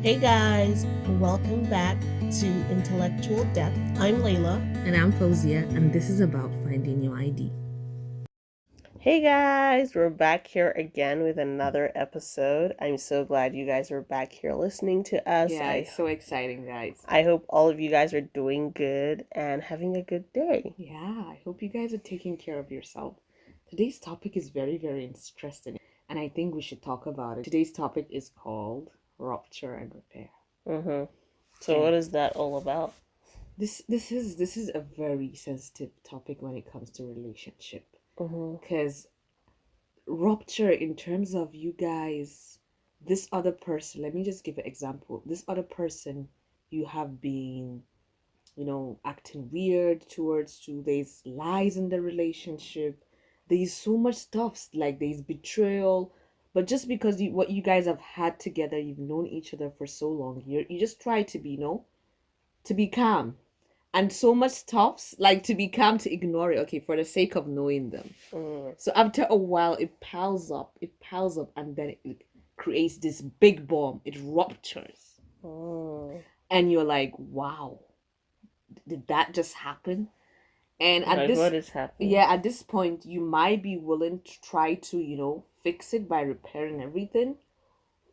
Hey guys, welcome back to Intellectual Depth. I'm Layla. And I'm Fauzia, and this is about finding your ID. Hey guys, we're back here again with another episode. I'm so glad you guys are back here listening to us. Yeah, it's so exciting, guys. I hope all of you guys are doing good and having a good day. Yeah, I hope you guys are taking care of yourself. Today's topic is very, very interesting, and I think we should talk about it. Today's topic is called rupture and repair. So And what is that all about? This is a very sensitive topic when it comes to relationship, because rupture in terms of you guys, this other person. Let me just give an example. This other person you have been acting weird towards to, there's lies in the relationship, there's so much stuff, like there's betrayal, but just because what you guys have had together, you've known each other for so long, you just try to be, to be calm, and so much stuff, like to be calm, to ignore it, okay, for the sake of knowing them. So after a while it piles up, and then it creates this big bomb, it ruptures. And you're like, wow, did that just happen? And What is happening? yeah, at this point you might be willing to try to fix it by repairing everything,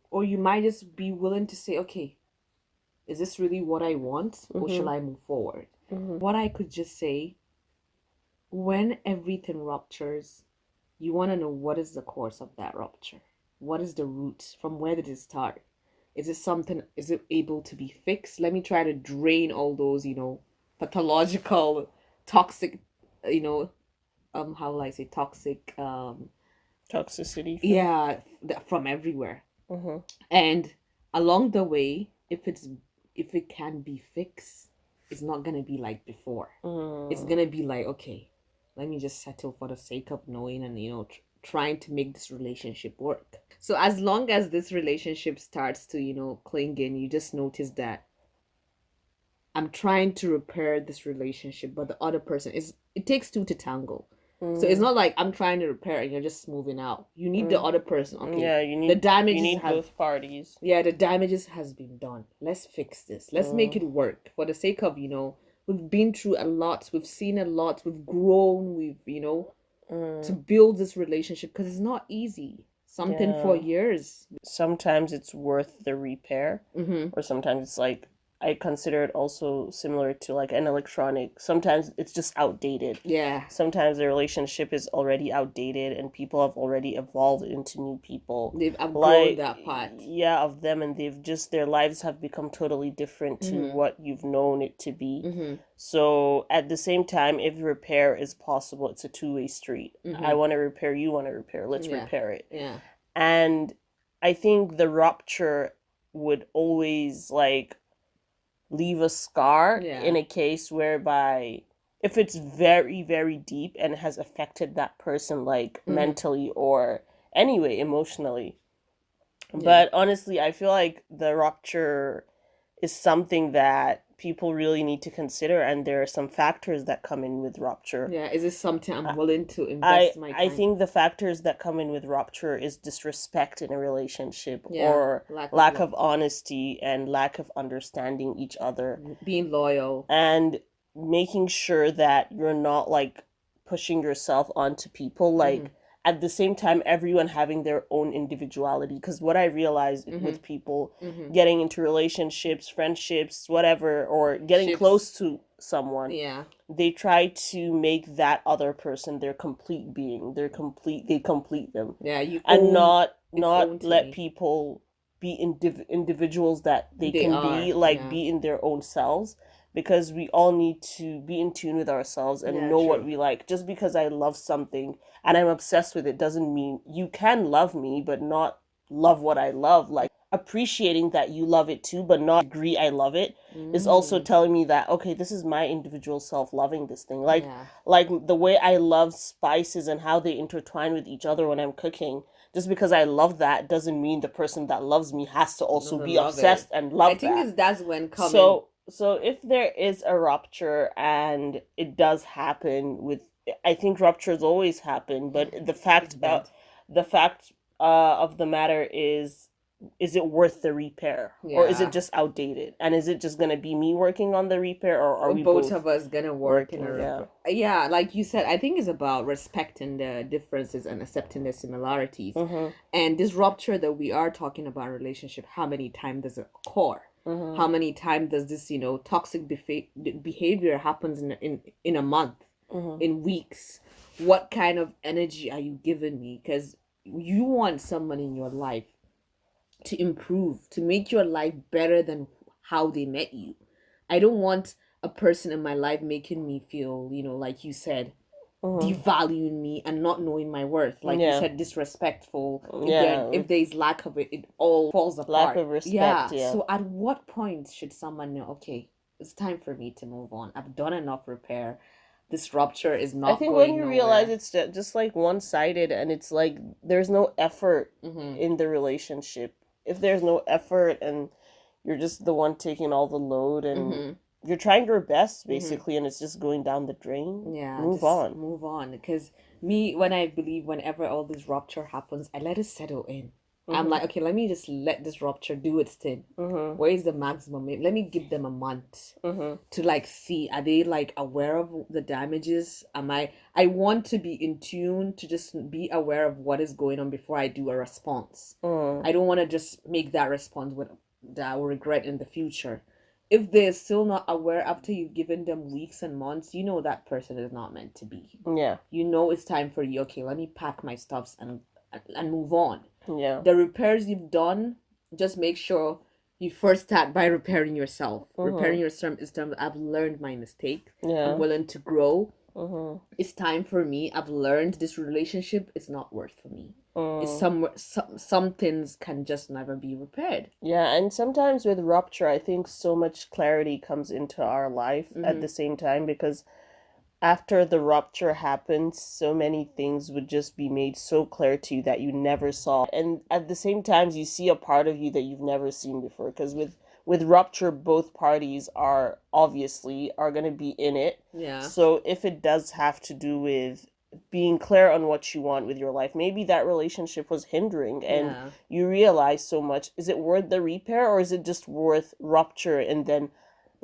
or you might just be willing to say, okay, is this really what I want, or shall I move forward? What I could just say, when everything ruptures, you want to know what is the cause of that rupture, what is the root, from where did it start? Is it able to be fixed? Let me try to drain all those pathological, toxic, how will I say, toxic, Toxicity. yeah, from everywhere. And along the way, if it can be fixed, it's not gonna be like before. It's gonna be like, okay, let me just settle for the sake of knowing, and trying to make this relationship work. So as long as this relationship starts to cling in, you just notice that I'm trying to repair this relationship, but the other person is, it takes two to tango. So it's not like I'm trying to repair and you're just moving out. You need the other person. Okay. Yeah, you need both parties. Yeah, the damages has been done. Let's fix this. Let's make it work for the sake of, we've been through a lot, we've seen a lot, we've grown, we've, to build this relationship, because it's not easy. Something for years. Sometimes it's worth the repair, or sometimes it's like, I consider it also similar to like an electronic. Sometimes it's just outdated. Yeah. Sometimes the relationship is already outdated and people have already evolved into new people. They've outgrown that part. Yeah, of them, and their lives have become totally different to what you've known it to be. So at the same time, if repair is possible, it's a two-way street. I want to repair, you want to repair. Let's repair it. Yeah. And I think the rupture would always like leave a scar in a case whereby, if it's very, very deep and has affected that person, like mentally or anyway emotionally. But honestly, I feel like the rupture is something that people really need to consider, and there are some factors that come in with rupture. Yeah, is this something I'm willing to invest my time? I think the factors that come in with rupture is disrespect in a relationship, or lack of honesty and lack of understanding each other. Being loyal. And making sure that you're not like pushing yourself onto people, like at the same time everyone having their own individuality. Because what I realized with people getting into relationships, friendships, whatever, or getting close to someone, they try to make that other person their complete being, they complete them, and not let people be individuals that they can be, like be in their own selves. Because we all need to be in tune with ourselves and know what we like. Just because I love something and I'm obsessed with it doesn't mean you can love me but not love what I love. Like, appreciating that you love it too but not agree I love it is also telling me that, okay, this is my individual self loving this thing. Like the way I love spices and how they intertwine with each other when I'm cooking. Just because I love that doesn't mean the person that loves me has to also be obsessed and love that. I think that's when coming. So if there is a rupture and it does happen with, I think ruptures always happen, but the fact of the matter is is it worth the repair, or is Yeah. it just outdated, and is it just gonna be me working on the repair, or are we both both of us gonna work in working? Yeah. yeah, like you said, I think it's about respecting the differences and accepting the similarities. And this rupture that we are talking about in relationship, how many times does it occur? How many times does this, toxic behavior happens in a month, in weeks? What kind of energy are you giving me? Because you want someone in your life to improve, to make your life better than how they met you. I don't want a person in my life making me feel, like you said, devaluing me and not knowing my worth. Like you Yeah. said, disrespectful. Yeah. If there's lack of it, it all falls apart. Lack of respect. Yeah. So at what point should someone know, okay, it's time for me to move on. I've done enough repair. This rupture is not I think going when you nowhere. realize it's just like one-sided, and it's like there's no effort Mm-hmm. in the relationship. If there's no effort and you're just the one taking all the load, and you're trying your best basically, and it's just going down the drain, Yeah, move just on. move on. Because me, when I believe whenever all this rupture happens, I let it settle in. I'm like, okay, let me just let this rupture do its thing. Where is the maximum? Let me give them a month to like see, are they like aware of the damages? I want to be in tune to just be aware of what is going on before I do a response. I don't want to just make that response with that I will regret in the future. If they're still not aware after you've given them weeks and months, that person is not meant to be. Yeah. It's time for you. Okay, let me pack my stuffs and move on. Yeah. The repairs you've done, just make sure you first start by repairing yourself. Repairing yourself is terms, I've learned my mistake. Yeah. I'm willing to grow. It's time for me. I've learned this relationship is not worth for me. It's some things can just never be repaired. Yeah, and sometimes with rupture, I think so much clarity comes into our life at the same time, because after the rupture happens, so many things would just be made so clear to you that you never saw. And at the same time, you see a part of you that you've never seen before. Because with rupture, both parties are going to be in it. Yeah. So if it does have to do with being clear on what you want with your life, maybe that relationship was hindering, and you realize so much. Is it worth the repair, or is it just worth rupture and then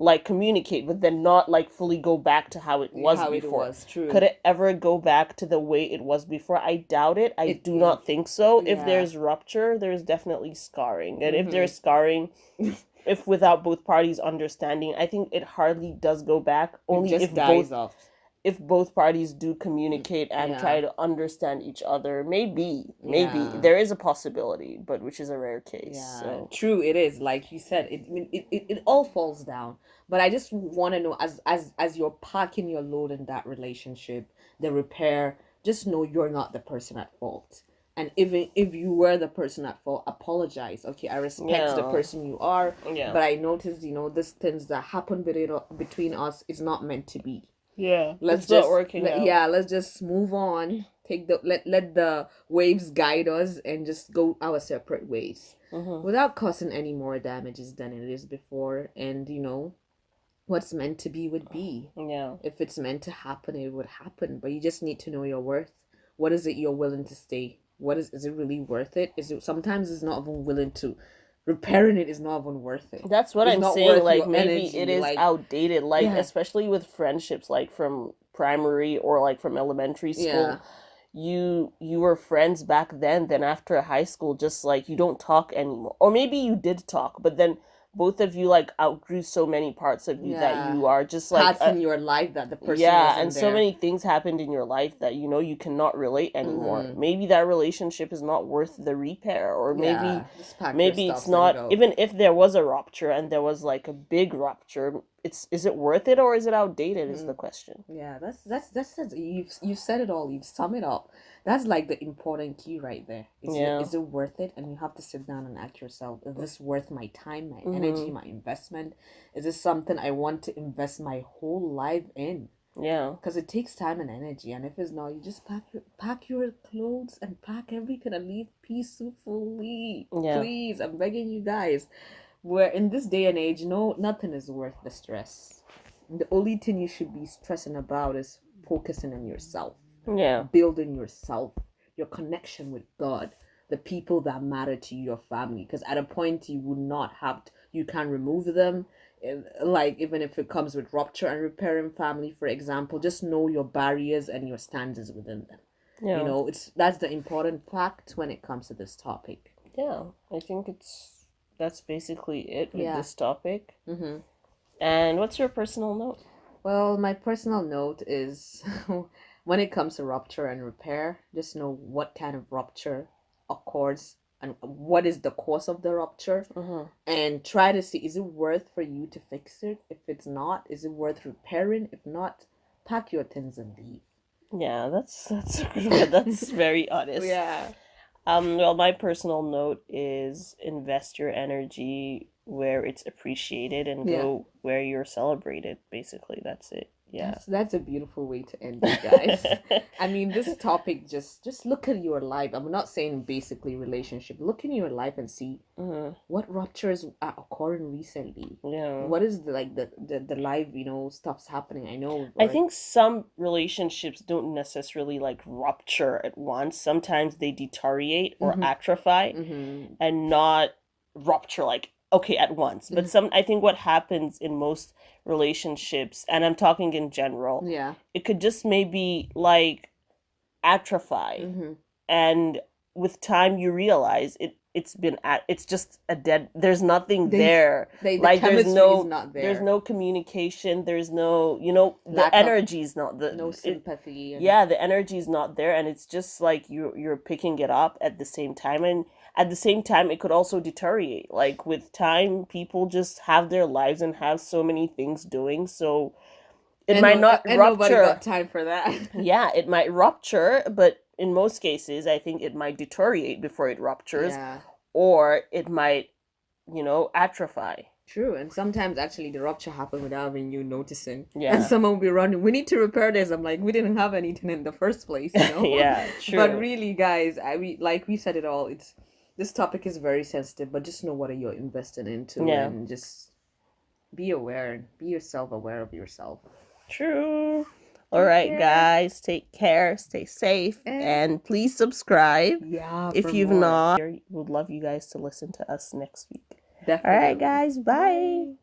like communicate, but then not like fully go back to how it was before? True. Could it ever go back to the way it was before? I doubt it. I do not think so. If there's rupture, there's definitely scarring. And if there's scarring, if without both parties understanding, I think it hardly does go back. Only just if dies both off. If both parties do communicate and try to understand each other. Maybe there is a possibility, but which is a rare case. Yeah, so. True, it is. Like you said, it all falls down. But I just want to know, as you're packing your load in that relationship, the repair, just know you're not the person at fault. And even if you were the person at fault, apologize. Okay, I respect the person you are, but I noticed, these things that happen between us is not meant to be. Yeah, let's it's just not working out. Yeah, let's just move on. Let the waves guide us and just go our separate ways without causing any more damages than it is before. And what's meant to be would be. Yeah. If it's meant to happen, it would happen. But you just need to know your worth. What is it you're willing to stay? Is it really worth it? Sometimes it's not even willing to. Repairing it is not even worth it. That's what I'm saying. Like maybe it is outdated. Like especially with friendships, like from primary or like from elementary school. You were friends back then after high school, just like you don't talk anymore. Or maybe you did talk, but then both of you like outgrew so many parts of you that you are just like parts in your life that the person wasn't so many things happened in your life that you cannot relate anymore. Maybe that relationship is not worth the repair, or maybe it's not. Even if there was a rupture and there was like a big rupture, is it worth it, or is it outdated is the question. Yeah, that's you've said it all. You've summed it up. That's like the important key right there. Is it worth it? And you have to sit down and ask yourself, is this worth my time, my energy, my investment? Is this something I want to invest my whole life in? Yeah. Because it takes time and energy. And if it's not, you just pack your clothes and pack everything and leave peacefully. Yeah. Please, I'm begging you guys. Where in this day and age, nothing is worth the stress. The only thing you should be stressing about is focusing on yourself. Yeah. Building yourself, your connection with God. the people that matter to you, your family, because at a point you would not have you can remove them. Like even if it comes with rupture and repairing family, for example, just know your barriers and your standards within them. Yeah. That's the important fact when it comes to this topic. Yeah, I think that's basically it with this topic. Mm-hmm. And what's your personal note? Well, my personal note is when it comes to rupture and repair, just know what kind of rupture occurs and what is the cause of the rupture, and try to see, is it worth for you to fix it? If it's not, is it worth repairing? If not, pack your things and leave. Yeah, that's a good one. That's very honest. Yeah. Well, my personal note is invest your energy where it's appreciated and go where you're celebrated. Basically, that's it. Yeah. That's a beautiful way to end it, guys. I mean, this topic, just look at your life. I'm not saying basically relationship. Look in your life and see what ruptures are occurring recently. Yeah. What is the life, stuff's happening. I know. I think some relationships don't necessarily like rupture at once. Sometimes they deteriorate or atrophy and not rupture like at once. But I think what happens in most relationships, and I'm talking in general, it could just maybe like atrophy, and with time you realize it's just a dead, there's nothing there. Like there's no communication, there's no, the energy's not no sympathy. The energy's not there, and it's just like you're picking it up at the same time, and at the same time it could also deteriorate. Like with time, people just have their lives and have so many things doing, so it might not rupture. Nobody got time for that. Yeah, it might rupture, but in most cases, I think it might deteriorate before it ruptures, or it might, atrophy. True, and sometimes actually the rupture happened without even you noticing. Yeah. And someone will be running, we need to repair this. I'm like, we didn't have anything in the first place, Yeah, true. But really, guys, like we said it all, this topic is very sensitive, but just know what you're investing into, and just be aware and be aware of yourself. True. All right, guys, take care, stay safe, and please subscribe. Yeah, if you've not. We would love you guys to listen to us next week. Definitely. All right, guys, bye.